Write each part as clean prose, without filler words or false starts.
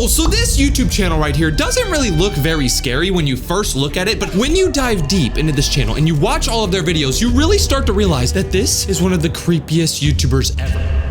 Yo, so this YouTube channel right here doesn't really look very scary when you first look at it, but when you dive deep into this channel and you watch all of their videos, you really start to realize that this is one of the creepiest YouTubers ever.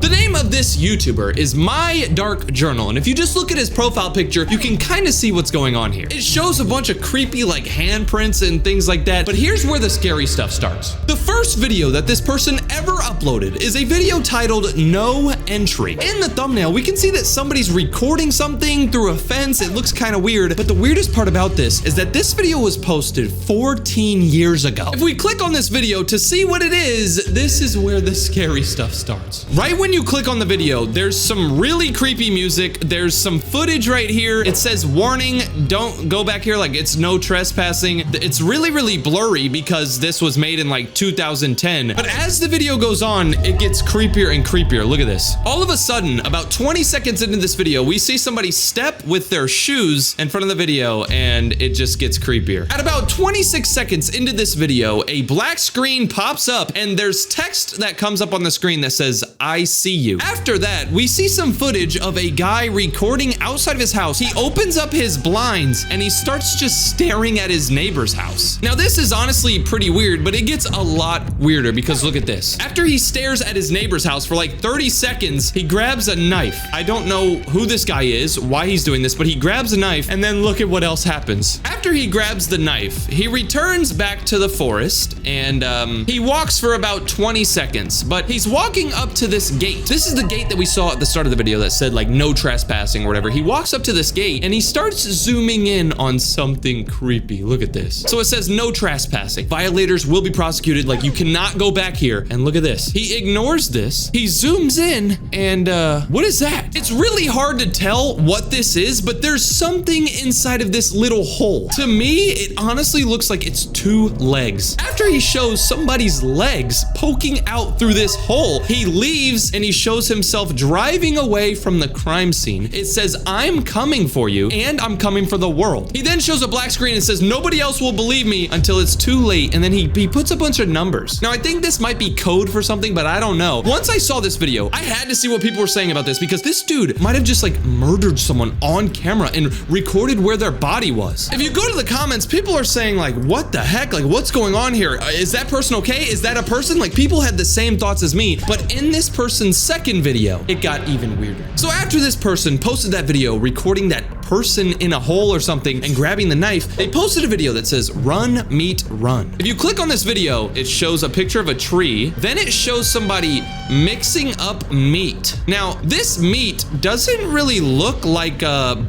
The name of this YouTuber is My Dark Journal, and if you just look at his profile picture, you can kind of see what's going on here. It shows a bunch of creepy like handprints and things like that, but here's where the scary stuff starts. The first video that this person ever uploaded is a video titled No Entry. In the thumbnail, we can see that somebody's recording something through a fence. It looks kind of weird, but the weirdest part about this is that this video was posted 14 years ago. If we click on this video to see what it is, this is where the scary stuff starts. Right when you click on the video, there's some really creepy music. There's some footage right here. It says warning, don't go back here, like it's no trespassing. It's really blurry because this was made in like 2010. But as the video goes on, it gets creepier and creepier. Look at this. All of a sudden, about 20 seconds into this video, we see somebody step with their shoes in front of the video, and it just gets creepier. At about 26 seconds into this video, a black screen pops up and there's text that comes up on the screen that says, I see you. After that, we see some footage of a guy recording outside of his house. He opens up his blinds and he starts just staring at his neighbor's house. Now, this is honestly pretty weird, but it gets a lot weirder because look at this. After he stares at his neighbor's house for like 30 seconds, he grabs a knife. I don't know who this guy is, why he's doing this, but he grabs a knife and then look at what else happens. After he grabs the knife, he returns back to the forest and he walks for about 20 seconds, but he's walking up to this gate. This is the gate that we saw at the start of the video that said like no trespassing or whatever. He walks up to this gate and he starts zooming in on something creepy. Look at this. So it says no trespassing. Violators will be prosecuted. Like you cannot go back here. And look at this. He ignores this. He zooms in and what is that? It's really hard to tell what this is, but there's something inside of this little hole. To me, it honestly looks like it's two legs. After he shows somebody's legs poking out through this hole, he leaves and he shows himself driving away from the crime scene. It says, I'm coming for you and I'm coming for the world. He then shows a black screen and says, nobody else will believe me until it's too late. And then he puts a bunch of numbers. Now, I think this might be code for something, but I don't know. Once I saw this video, I had to see what people were saying about this because this dude might have just like murdered someone on camera and recorded where their body was. If you go to the comments, people are saying like, what the heck? Like, what's going on here? Is that person okay? Is that a person? Like, people had the same thoughts as me, but in this person's second video, it got even weirder. So after this person posted that video recording that person in a hole or something and grabbing the knife, they posted a video that says run, meat, run. If you click on this video, it shows a picture of a tree. Then it shows somebody mixing up meat. Now, this meat doesn't really look like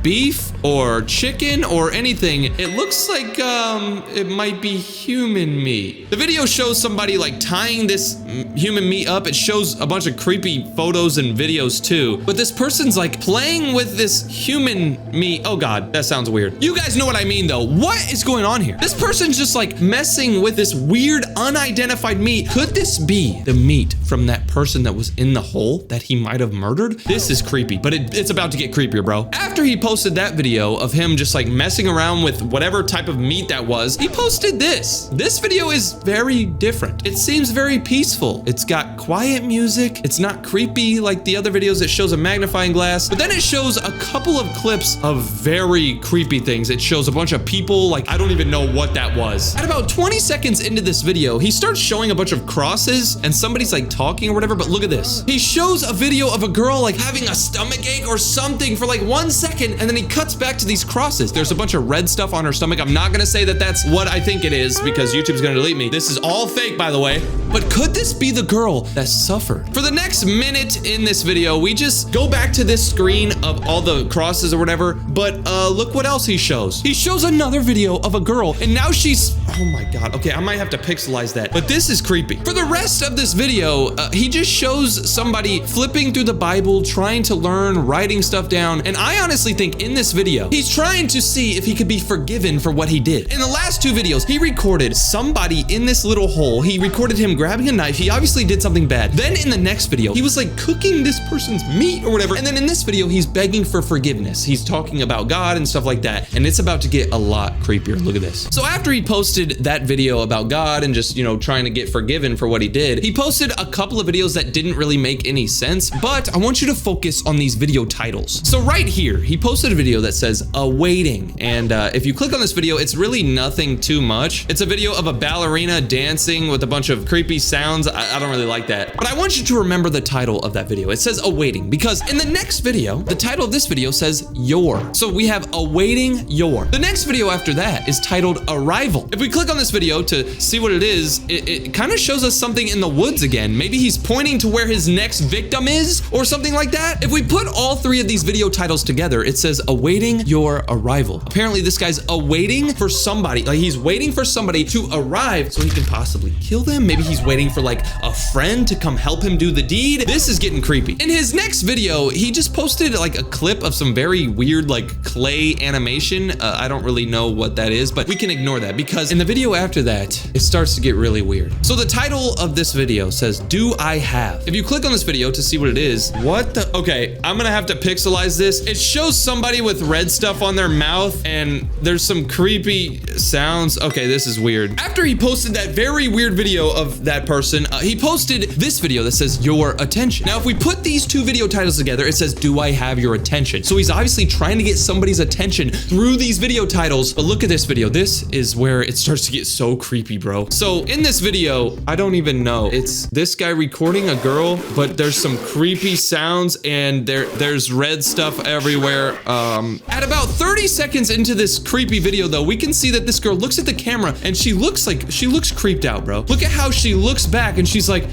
beef or chicken or anything. It looks like it might be human meat. The video shows somebody like tying this human meat up. It shows a bunch of creepy photos and videos too. But this person's like playing with this human meat. Oh God, that sounds weird. You guys know what I mean though. What is going on here? This person's just like messing with this weird unidentified meat. Could this be the meat from that person that was in the hole that he might have murdered? This is creepy, but it's about to get creepier, bro. After he posted that video of him just like messing around with whatever type of meat that was, he posted this. This video is very different. It seems very peaceful. It's got quiet music. It's not creepy like the other videos. It shows a magnifying glass, but then it shows a couple of clips of very creepy things. It shows a bunch of people, like I don't even know what that was. At about 20 seconds into this video, he starts showing a bunch of crosses and somebody's like talking or whatever, but look at this. He shows a video of a girl like having a stomach ache or something for like 1 second, and then he cuts back to these crosses. There's a bunch of red stuff on her stomach. I'm not gonna say that that's what I think it is because YouTube's gonna delete me. This is all fake, by the way. But could this be the girl that suffered? For the next minute in this video, we just go back to this screen of all the crosses or whatever, but look what else he shows. He shows another video of a girl, and now she's, oh my God. Okay, I might have to pixelize that, but this is creepy. For the rest of this video, he just shows somebody flipping through the Bible, trying to learn, writing stuff down, and I honestly think in this video, he's trying to see if he could be forgiven for what he did. In the last two videos, he recorded somebody in this little hole. He recorded him grabbing a knife. He obviously did something bad. Then in the next video, he was like cooking this person's meat or whatever. And then in this video, he's begging for forgiveness. He's talking about God and stuff like that. And it's about to get a lot creepier. Look at this. So after he posted that video about God and just, you know, trying to get forgiven for what he did, he posted a couple of videos that didn't really make any sense, but I want you to focus on these video titles. So right here, he posted a video that says awaiting. And if you click on this video, it's really nothing too much. It's a video of a ballerina dancing with a bunch of creepy sounds. I don't really like that, but I want you to remember the title of that video. It says awaiting because in the next video, the title of this video says your. So we have awaiting your. The next video after that is titled arrival. If we click on this video to see what it is, it kind of shows us something in the woods again. Maybe he's pointing to where his next victim is or something like that. If we put all three of these video titles together, it says awaiting your arrival. Apparently this guy's awaiting for somebody, like he's waiting for somebody to arrive so he can possibly kill them. Maybe he's waiting for like a friend to come help him do the deed. This is getting creepy. In his next video, he just posted like a clip of some very weird like clay animation. I don't really know what that is, but we can ignore that because in the video after that, it starts to get really weird. So the title of this video says, do I have? If you click on this video to see what it is, what the, okay, I'm gonna have to pixelize this. It shows somebody with red stuff on their mouth and there's some creepy sounds. Okay, this is weird. After he posted that very weird video of that person, he posted this video that says your attention. Now, if we put these two video titles together, it says, do I have your attention? So he's obviously trying to get somebody's attention through these video titles. But look at this video. This is where it starts to get so creepy, bro. So in this video, I don't even know. It's this guy recording a girl, but there's some creepy sounds and there's red stuff everywhere. At about 30 seconds into this creepy video though, we can see that this girl looks at the camera and she looks creeped out, bro. Look at how she looks back and she's like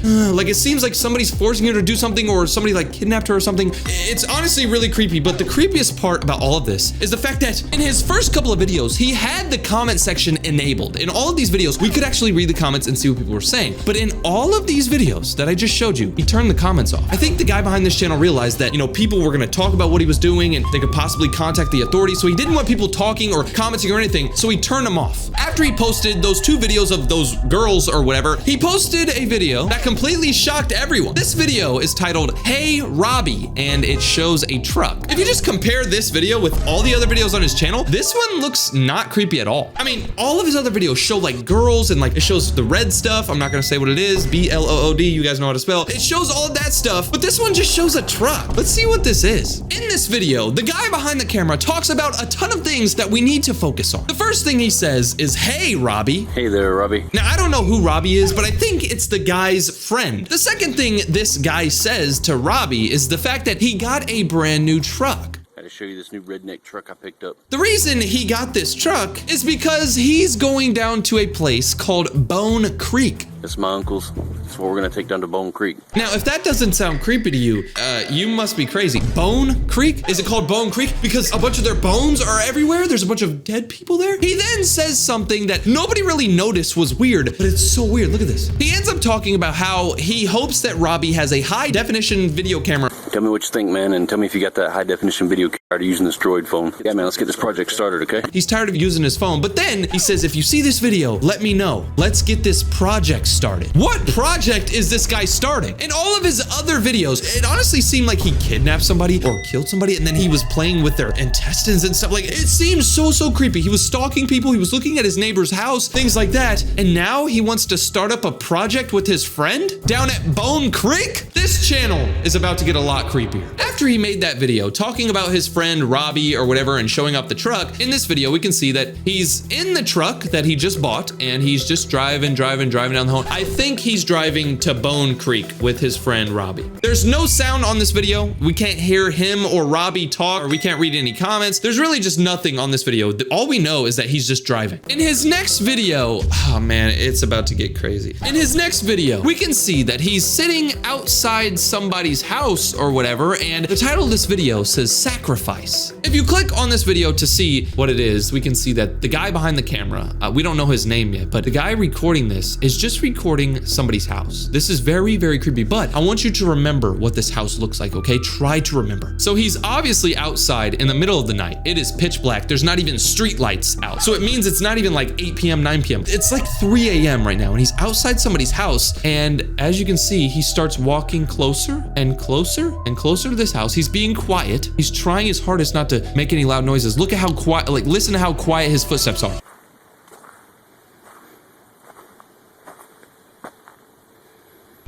it seems like somebody's forcing her to do something or somebody like kidnapped her or something. It's honestly really creepy, but the creepiest part about all of this is the fact that in his first couple of videos, he had the comment section enabled. In all of these videos, we could actually read the comments and see what people were saying. But in all of these videos that I just showed you, he turned the comments off. I think the guy behind this channel realized that, you know, people were gonna talk about what he was doing and they could possibly contact the authorities. So he didn't want people talking or commenting or anything. So he turned them off. After he posted those two videos of those girls or whatever, he posted a video that completely shocked everyone. This video is titled, Hey Robbie, and it shows a truck. If you just compare this video with all the other videos on his channel, this one looks not creepy at all. I mean, all of his other videos show like girls and like it shows the red stuff. I'm not gonna say what it is, B-L-O-O-D, you guys know how to spell. It shows all of that stuff, but this one just shows a truck. Let's see what this is. In this video, the guy behind the camera talks about a ton of things that we need to focus on. The first thing he says is, hey Robbie. Hey there, Robbie. Now, I don't know who Robbie is, but I think it's the guy's friend. The second thing this guy says to Robbie is the fact that he got a brand new truck. I had to show you this new redneck truck I picked up. The reason he got this truck is because he's going down to a place called Bone Creek. It's my uncle's. That's what we're gonna take down to Bone Creek. Now, if that doesn't sound creepy to you, you must be crazy. Bone Creek? Is it called Bone Creek because a bunch of their bones are everywhere? There's a bunch of dead people there? He then says something that nobody really noticed was weird, but it's so weird. Look at this. He ends up talking about how he hopes that Robbie has a high definition video camera. Tell me what you think, man, and tell me if you got that high definition video camera using this Droid phone. Yeah, man, let's get this project started, okay? He's tired of using his phone, but then he says, if you see this video, let me know. Let's get this project started. What project is this guy starting? In all of his other videos, it honestly seemed like he kidnapped somebody or killed somebody and then he was playing with their intestines and stuff. Like, it seems so creepy. He was stalking people. He was looking at his neighbor's house, things like that. And now he wants to start up a project with his friend down at Bone Creek? This channel is about to get a lot creepier. After he made that video talking about his friend Robbie or whatever and showing off the truck, in this video, we can see that he's in the truck that he just bought and he's just driving down the home. I think he's driving to Bone Creek with his friend Robbie. There's no sound on this video. We can't hear him or Robbie talk, or we can't read any comments. There's really just nothing on this video. All we know is that he's just driving. In his next video, oh man, it's about to get crazy. In his next video, we can see that he's sitting outside somebody's house or or whatever, and the title of this video says sacrifice. If you click on this video to see what it is, we can see that the guy behind the camera, we don't know his name yet, but the guy recording this is just recording somebody's house. This is very, very creepy, but I want you to remember what this house looks like, okay? Try to remember. So he's obviously outside in the middle of the night. It is pitch black. There's not even street lights out. So it means it's not even like 8 p.m., 9 p.m. It's like 3 a.m. right now, and he's outside somebody's house. And as you can see, he starts walking closer and closer and closer to this house. He's being quiet. He's trying his hardest not to make any loud noises. Look at how quiet, like listen to how quiet his footsteps are.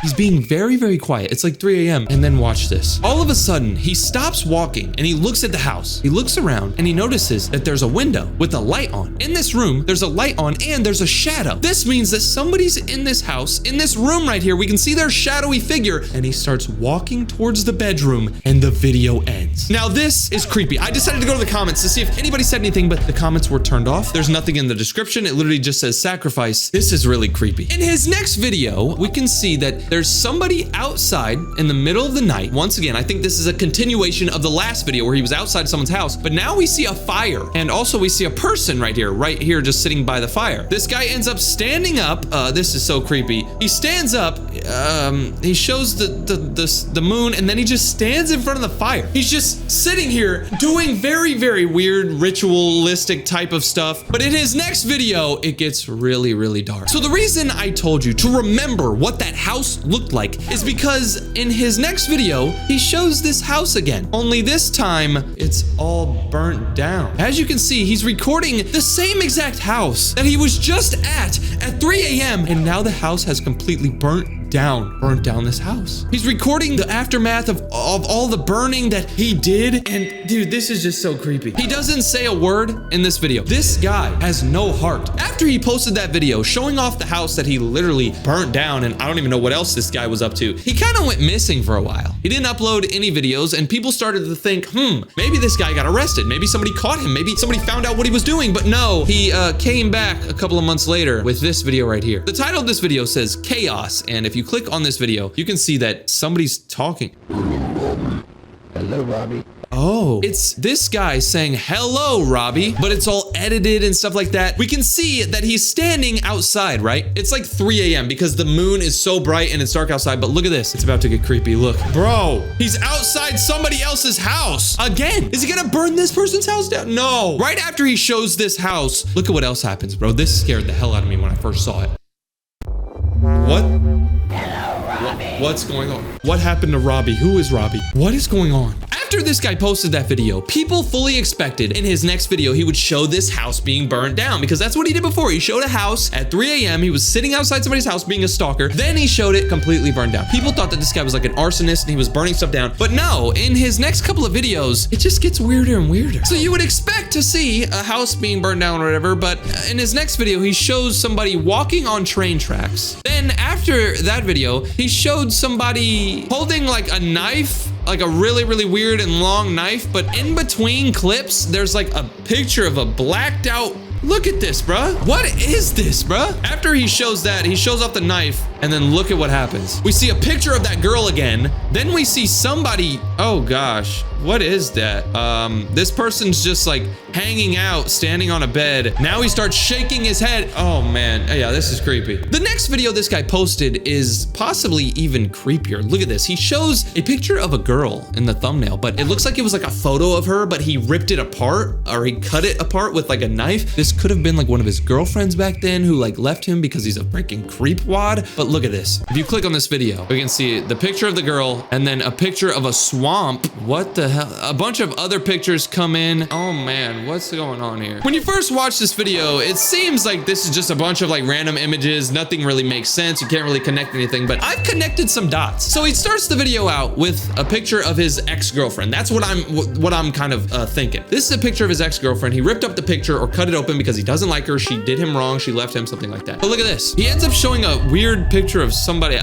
He's being very, very quiet. It's like 3 a.m. And then watch this. All of a sudden, he stops walking and he looks at the house. He looks around and he notices that there's a window with a light on. In this room, there's a light on and there's a shadow. This means that somebody's in this house, in this room right here. We can see their shadowy figure, and he starts walking towards the bedroom and the video ends. Now, this is creepy. I decided to go to the comments to see if anybody said anything, but the comments were turned off. There's nothing in the description. It literally just says sacrifice. This is really creepy. In his next video, we can see that there's somebody outside in the middle of the night. Once again, I think this is a continuation of the last video where he was outside someone's house, but now we see a fire, and also we see a person right here just sitting by the fire. This guy ends up standing up. This is so creepy. He stands up, he shows the moon, and then he just stands in front of the fire. He's just sitting here doing very, very weird ritualistic type of stuff, but in his next video, it gets really, really dark. So the reason I told you to remember what that house looked like is because in his next video, he shows this house again. Only this time, it's all burnt down. As you can see, he's recording the same exact house that he was just at 3 a.m. And now the house has completely burnt down this house. He's recording the aftermath of all the burning that he did. And dude, this is just so creepy. He doesn't say a word in this video. This guy has no heart. After he posted that video showing off the house that he literally burnt down, and I don't even know what else this guy was up to, he kind of went missing for a while. He didn't upload any videos, and people started to think, maybe this guy got arrested. Maybe somebody caught him. Maybe somebody found out what he was doing. But no, he came back a couple of months later with this video right here. The title of this video says Chaos, and if you click on this video, you can see that somebody's talking. Hello, Robbie. Oh, it's this guy saying, hello, Robbie, but it's all edited and stuff like that. We can see that he's standing outside, right? It's like 3 a.m. because the moon is so bright and it's dark outside, but look at this. It's about to get creepy. Look, bro, he's outside somebody else's house. Again, is he gonna burn this person's house down? No. Right after he shows this house, look at what else happens, bro. This scared the hell out of me when I first saw it. What? What's going on? What happened to Robbie? Who is Robbie? What is going on? After this guy posted that video, people fully expected in his next video he would show this house being burned down, because that's what he did before. He showed a house at 3 a.m. He was sitting outside somebody's house being a stalker. Then he showed it completely burned down. People thought that this guy was like an arsonist and he was burning stuff down. But no, in his next couple of videos, it just gets weirder and weirder. So you would expect to see a house being burned down or whatever, but in his next video, he shows somebody walking on train tracks. Then after that video, he showed somebody holding like a knife, like a really, really weird and long knife, but in between clips, there's like a picture of a blacked out. Look at this, bruh. What is this, bruh? After he shows that, he shows off the knife, and then look at what happens. We see a picture of that girl again. Then we see somebody, oh gosh, what is that? This person's just like hanging out, standing on a bed. Now he starts shaking his head. Oh man, yeah, this is creepy. The next video this guy posted is possibly even creepier. Look at this. He shows a picture of a girl in the thumbnail, but it looks like it was like a photo of her, but he ripped it apart, or he cut it apart with like a knife. This could have been like one of his girlfriends back then who like left him because he's a freaking creepwad. But look at this. If you click on this video, we can see the picture of the girl and then a picture of a swamp. What the hell? A bunch of other pictures come in. Oh man, what's going on here? When you first watch this video, it seems like this is just a bunch of like random images. Nothing really makes sense. You can't really connect anything, but I've connected some dots. So he starts the video out with a picture of his ex-girlfriend. That's what I'm kind of thinking. This is a picture of his ex-girlfriend. He ripped up the picture or cut it open because he doesn't like her. She did him wrong. She left him, something like that. But look at this. He ends up showing a weird picture of somebody.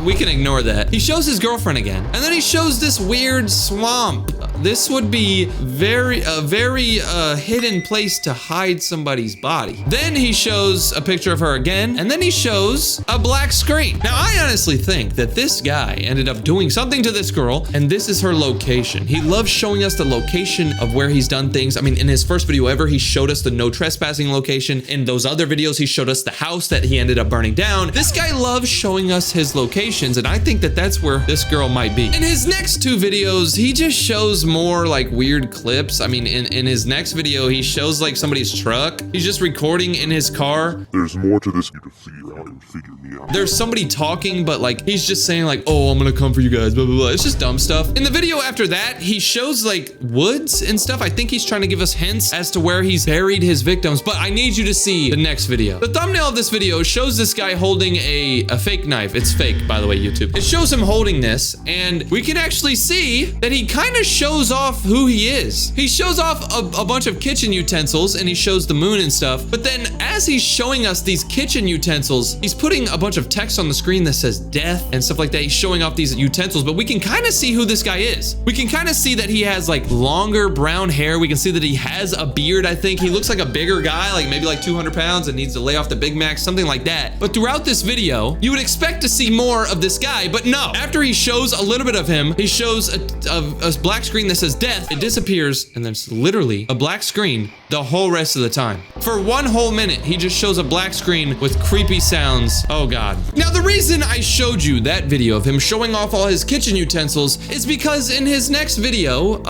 We can ignore that. He shows his girlfriend again, and then he shows this weird swamp. this would be a very hidden place to hide somebody's body. Then he shows a picture of her again, and then he shows a black screen. Now, I honestly think that this guy ended up doing something to this girl, and this is her location. He loves showing us the location of where he's done things. I mean, in his first video ever, he showed us the no trespassing location. In those other videos, he showed us the house that he ended up burning down. This guy loves showing us his locations, and I think that that's where this girl might be. In his next two videos, he just shows more like weird clips. I mean, in his next video, he shows like somebody's truck. He's just recording in his car. There's more to this you to figure out and figure me out. There's somebody talking, but like he's just saying like, oh, I'm gonna come for you guys, blah, blah, blah. It's just dumb stuff. In the video after that, he shows like woods and stuff. I think he's trying to give us hints as to where he's buried his victims, but I need you to see the next video. The thumbnail of this video shows this guy holding a fake knife. It's fake, by the way, YouTube. It shows him holding this, and we can actually see that he kind of shows off who he is. He shows off a bunch of kitchen utensils, and he shows the moon and stuff, but then as he's showing us these kitchen utensils, he's putting a bunch of text on the screen that says death and stuff like that. He's showing off these utensils, but we can kind of see who this guy is. We can kind of see that he has like longer brown hair. We can see that he has a beard, I think. He looks like a bigger guy, like maybe like 200 pounds and needs to lay off the Big Mac, something like that. But throughout this video, you would expect to see more of this guy, but no. After he shows a little bit of him, he shows a black screen that says death. It disappears, and there's literally a black screen the whole rest of the time. For 1 whole minute, he just shows a black screen with creepy sounds. Oh God. Now, the reason I showed you that video of him showing off all his kitchen utensils is because in his next video,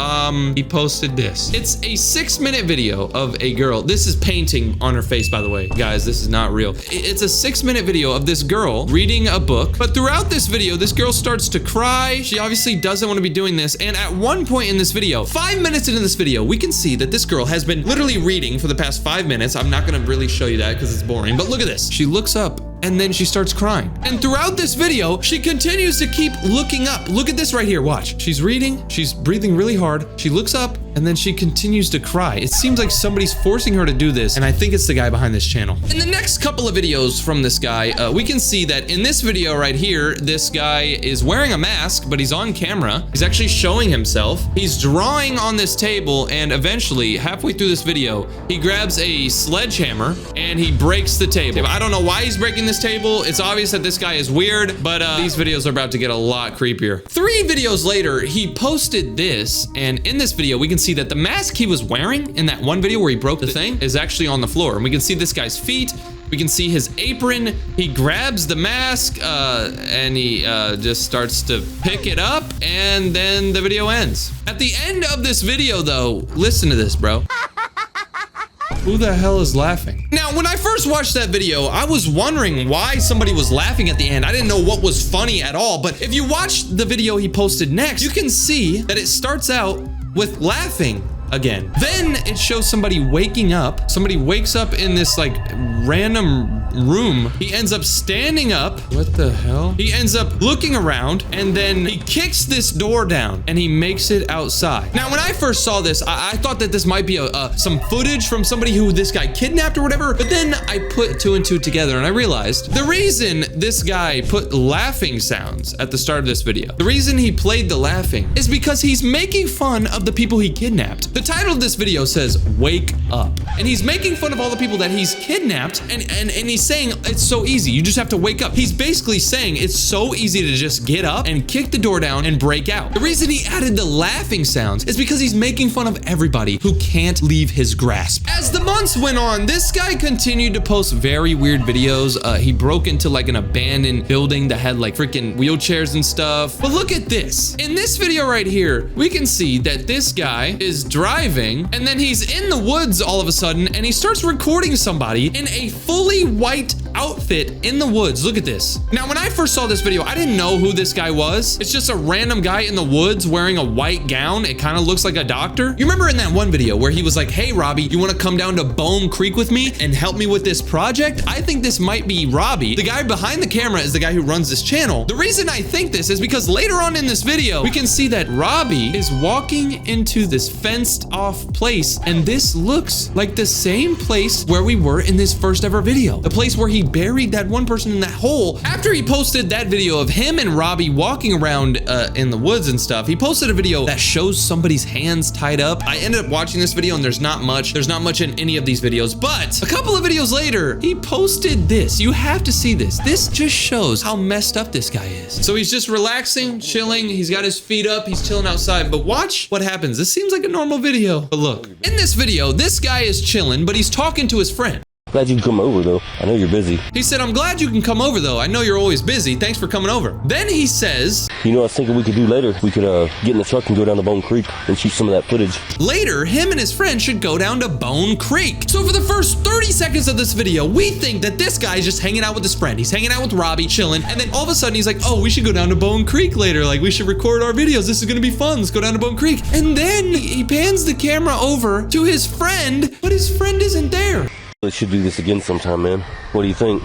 he posted this. It's a 6-minute video of a girl. This is painting on her face, by the way. Guys, this is not real. It's a 6-minute video of this girl reading a book, but throughout this video, this girl starts to cry. She obviously doesn't want to be doing this, and at one point in this video, 5 minutes into this video, we can see that this girl has been literally reading for the past 5 minutes. I'm not gonna really show you that because it's boring, but look at this. She looks up and then she starts crying. And throughout this video, she continues to keep looking up. Look at this right here, watch. She's reading, she's breathing really hard. She looks up and then she continues to cry. It seems like somebody's forcing her to do this, and I think it's the guy behind this channel. In the next couple of videos from this guy, we can see that in this video right here, this guy is wearing a mask, but he's on camera. He's actually showing himself. He's drawing on this table, and eventually, halfway through this video, he grabs a sledgehammer and he breaks the table. I don't know why he's breaking this table. It's obvious that this guy is weird, but these videos are about to get a lot creepier. 3 videos later, he posted this, and in this video, we can see that the mask he was wearing in that one video where he broke the thing is actually on the floor. And we can see this guy's feet. We can see his apron. He grabs the mask and he just starts to pick it up, and then the video ends. At the end of this video though, listen to this, bro. Who the hell is laughing? Now, when I first watched that video, I was wondering why somebody was laughing at the end. I didn't know what was funny at all, but if you watch the video he posted next, you can see that it starts out with laughing again. Then it shows somebody waking up. Somebody wakes up in this like random room. He ends up standing up. What the hell? He ends up looking around, and then he kicks this door down and he makes it outside. Now, when I first saw this, I thought that this might be some footage from somebody who this guy kidnapped or whatever, but then I put 2 and 2 together and I realized the reason this guy put laughing sounds at the start of this video, the reason he played the laughing is because he's making fun of the people he kidnapped. The title of this video says, "Wake Up." And he's making fun of all the people that he's kidnapped, and he's saying it's so easy. You just have to wake up. He's basically saying it's so easy to just get up and kick the door down and break out. The reason he added the laughing sounds is because he's making fun of everybody who can't leave his grasp. As the months went on, this guy continued to post very weird videos. He broke into like an abandoned building that had like freaking wheelchairs and stuff. But look at this. In this video right here, we can see that this guy is driving, and then he's in the woods all of a sudden, and he starts recording somebody in a fully white outfit in the woods. Look at this. Now, when I first saw this video, I didn't know who this guy was. It's just a random guy in the woods wearing a white gown. It kind of looks like a doctor. You remember in that one video where he was like, "Hey, Robbie, you want to come down to Bohm Creek with me and help me with this project?" I think this might be Robbie. The guy behind the camera is the guy who runs this channel. The reason I think this is because later on in this video, we can see that Robbie is walking into this fenced off place, and this looks like the same place where we were in this first ever video. The place place where he buried that one person in that hole. After he posted that video of him and Robbie walking around in the woods and stuff, he posted a video that shows somebody's hands tied up. I ended up watching this video and there's not much in any of these videos, but a couple of videos later, he posted this. You have to see this. This just shows how messed up this guy is. So he's just relaxing, chilling. He's got his feet up. He's chilling outside, but watch what happens. This seems like a normal video, but look. In this video, this guy is chilling, but he's talking to his friend. Glad you can come over though. I know you're busy. He said, I'm glad you can come over though. I know you're always busy. Thanks for coming over. Then he says, you know what I was thinking we could do later? We could get in the truck and go down to Bone Creek and shoot some of that footage. Later, him and his friend should go down to Bone Creek. So for the first 30 seconds of this video, we think that this guy is just hanging out with his friend. He's hanging out with Robbie, chilling. And then all of a sudden he's like, oh, we should go down to Bone Creek later. Like we should record our videos. This is gonna be fun. Let's go down to Bone Creek. And then he pans the camera over to his friend, but his friend isn't there. We should do this again sometime, man. What do you think?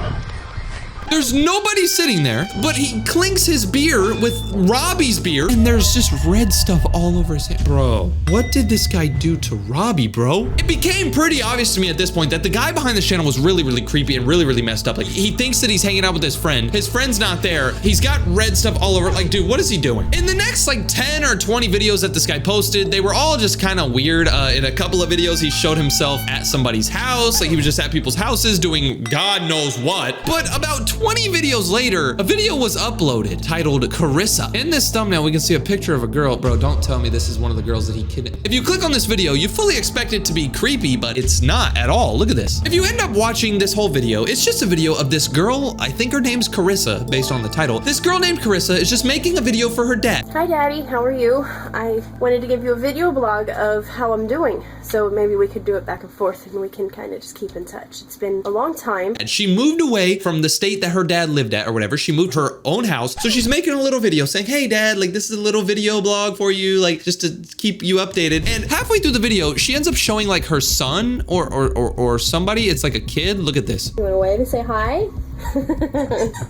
There's nobody sitting there, but he clinks his beer with Robbie's beer, and there's just red stuff all over his hand. Bro, what did this guy do to Robbie, bro? It became pretty obvious to me at this point that the guy behind this channel was really, really creepy and really, really messed up. Like, he thinks that he's hanging out with his friend. His friend's not there. He's got red stuff all over. Like, dude, what is he doing? In the next, like, 10 or 20 videos that this guy posted, they were all just kind of weird. In a couple of videos, he showed himself at somebody's house. Like, he was just at people's houses doing God knows what. But about 20 videos later, a video was uploaded titled Cararissa. In this thumbnail, we can see a picture of a girl. Bro, don't tell me this is one of the girls that he kidnapped. If you click on this video, you fully expect it to be creepy, but it's not at all. Look at this. If you end up watching this whole video, it's just a video of this girl. I think her name's Cararissa, based on the title. This girl named Cararissa is just making a video for her dad. Hi Daddy, how are you? I wanted to give you a video blog of how I'm doing. So maybe we could do it back and forth and we can kind of just keep in touch. It's been a long time. And she moved away from the state that her dad lived at or whatever. She moved to her own house. So she's making a little video saying, hey dad, like this is a little video blog for you, like just to keep you updated. And halfway through the video, she ends up showing like her son or somebody. It's like a kid. Look at this. You went away to say hi?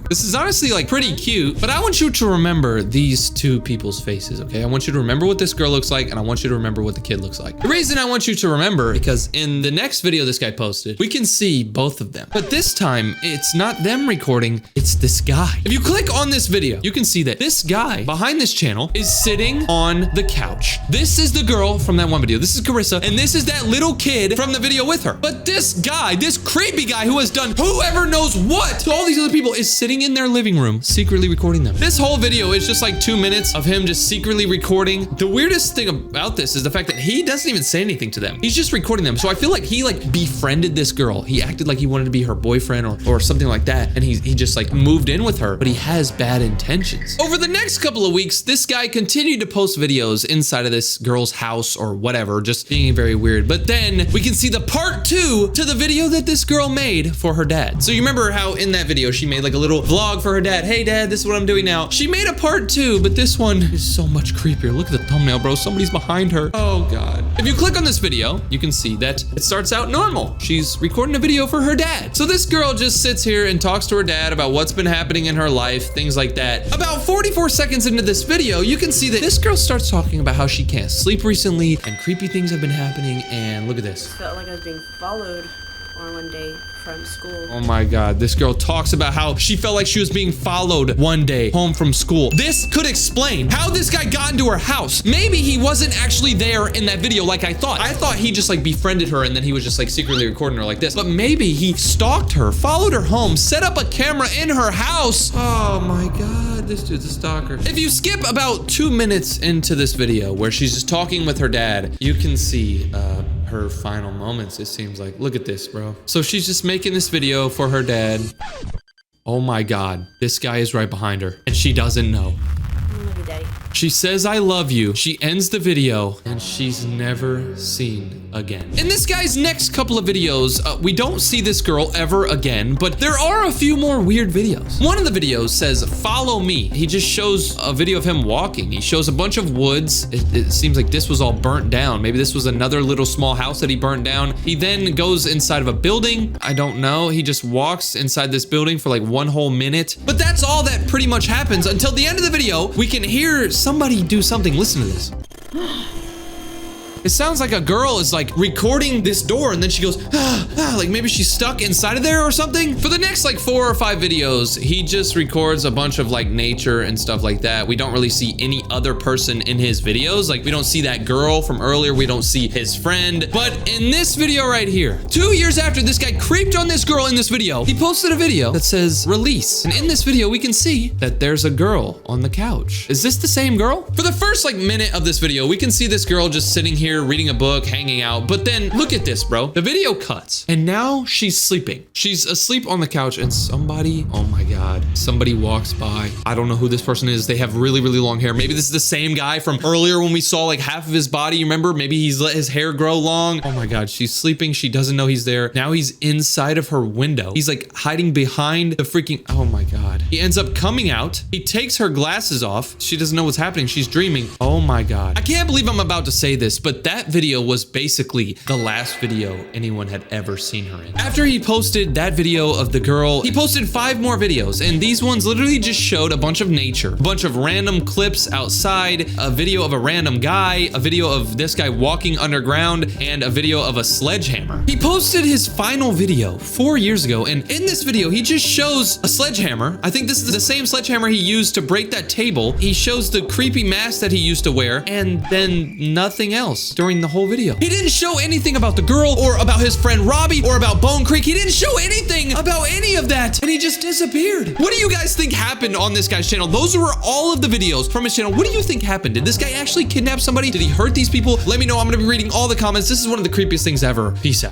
This is honestly like pretty cute, but I want you to remember these two people's faces, okay? I want you to remember what this girl looks like, and I want you to remember what the kid looks like. The reason I want you to remember, because in the next video this guy posted, we can see both of them. But this time, it's not them recording, it's this guy. If you click on this video, you can see that this guy behind this channel is sitting on the couch. This is the girl from that one video. This is Cararissa, and this is that little kid from the video with her. But this guy, this creepy guy who has done whoever knows what to all these other people is sitting in their living room, secretly recording them. This whole video is just like 2 minutes of him just secretly recording. The weirdest thing about this is the fact that he doesn't even say anything to them. He's just recording them. So I feel like he like befriended this girl. He acted like he wanted to be her boyfriend or something like that. And he just like moved in with her, but he has bad intentions. Over the next couple of weeks, this guy continued to post videos inside of this girl's house or whatever, just being very weird. But then we can see the part 2 to the video that this girl made for her dad. So you remember how in that video she made like a little vlog for her dad. Hey dad, this is what I'm doing now. She made a part 2, but this one is so much creepier. Look at the thumbnail, bro. Somebody's behind her. Oh god. If you click on this video, you can see that it starts out normal. She's recording a video for her dad. So this girl just sits here and talks to her dad about what's been happening in her life, things like that. About 44 seconds into this video, you can see that this girl starts talking about how she can't sleep recently and creepy things have been happening. And look at this. Felt like I was being followed on one day from school. Oh my god, this girl talks about how she felt like she was being followed one day home from school. This could explain how this guy got into her house. Maybe he wasn't actually there in that video like I thought. I thought he just like befriended her and then he was just like secretly recording her like this. But maybe he stalked her, followed her home, set up a camera in her house. Oh my god, this dude's a stalker. If you skip about 2 minutes into this video where she's just talking with her dad, you can see her final moments, it seems like. Look at this, bro. So she's just making this video for her dad. Oh my god, this guy is right behind her and she doesn't know. I love you, Daddy. She says, I love you. She ends the video and she's never seen again. In this guy's next couple of videos, we don't see this girl ever again, but there are a few more weird videos. One of the videos says, follow me. He just shows a video of him walking. He shows a bunch of woods. It seems like this was all burnt down. Maybe this was another little small house that he burnt down. He then goes inside of a building. I don't know. He just walks inside this building for like 1 whole minute. But that's all that pretty much happens until the end of the video. We can hear somebody do something. Listen to this. It sounds like a girl is like recording this door and then she goes, like maybe she's stuck inside of there or something. For the next like 4 or 5 videos, he just records a bunch of like nature and stuff like that. We don't really see any other person in his videos. Like we don't see that girl from earlier. We don't see his friend. But in this video right here, 2 years after this guy creeped on this girl in this video, he posted a video that says release. And in this video, we can see that there's a girl on the couch. Is this the same girl? For the first like minute of this video, we can see this girl just sitting here reading a book, hanging out. But then look at this, bro. The video cuts and now she's sleeping. She's asleep on the couch and somebody, oh my God, somebody walks by. I don't know who this person is. They have really, really long hair. Maybe this is the same guy from earlier when we saw like half of his body. You remember? Maybe he's let his hair grow long. Oh my God, she's sleeping. She doesn't know he's there. Now he's inside of her window. He's like hiding behind the freaking, oh my God. He ends up coming out. He takes her glasses off. She doesn't know what's happening. She's dreaming. Oh my God. I can't believe I'm about to say this, but that video was basically the last video anyone had ever seen her in. After he posted that video of the girl, he posted 5 more videos, and these ones literally just showed a bunch of nature, a bunch of random clips outside, a video of a random guy, a video of this guy walking underground, and a video of a sledgehammer. He posted his final video 4 years ago, and in this video, he just shows a sledgehammer. I think this is the same sledgehammer he used to break that table. He shows the creepy mask that he used to wear, and then nothing else during the whole video. He didn't show anything about the girl or about his friend Robbie or about Bone Creek. He didn't show anything about any of that, and he just disappeared. What do you guys think happened on this guy's channel? Those were all of the videos from his channel. What do you think happened? Did this guy actually kidnap somebody? Did he hurt these people? Let me know. I'm gonna be reading all the comments. This is one of the creepiest things ever. Peace out.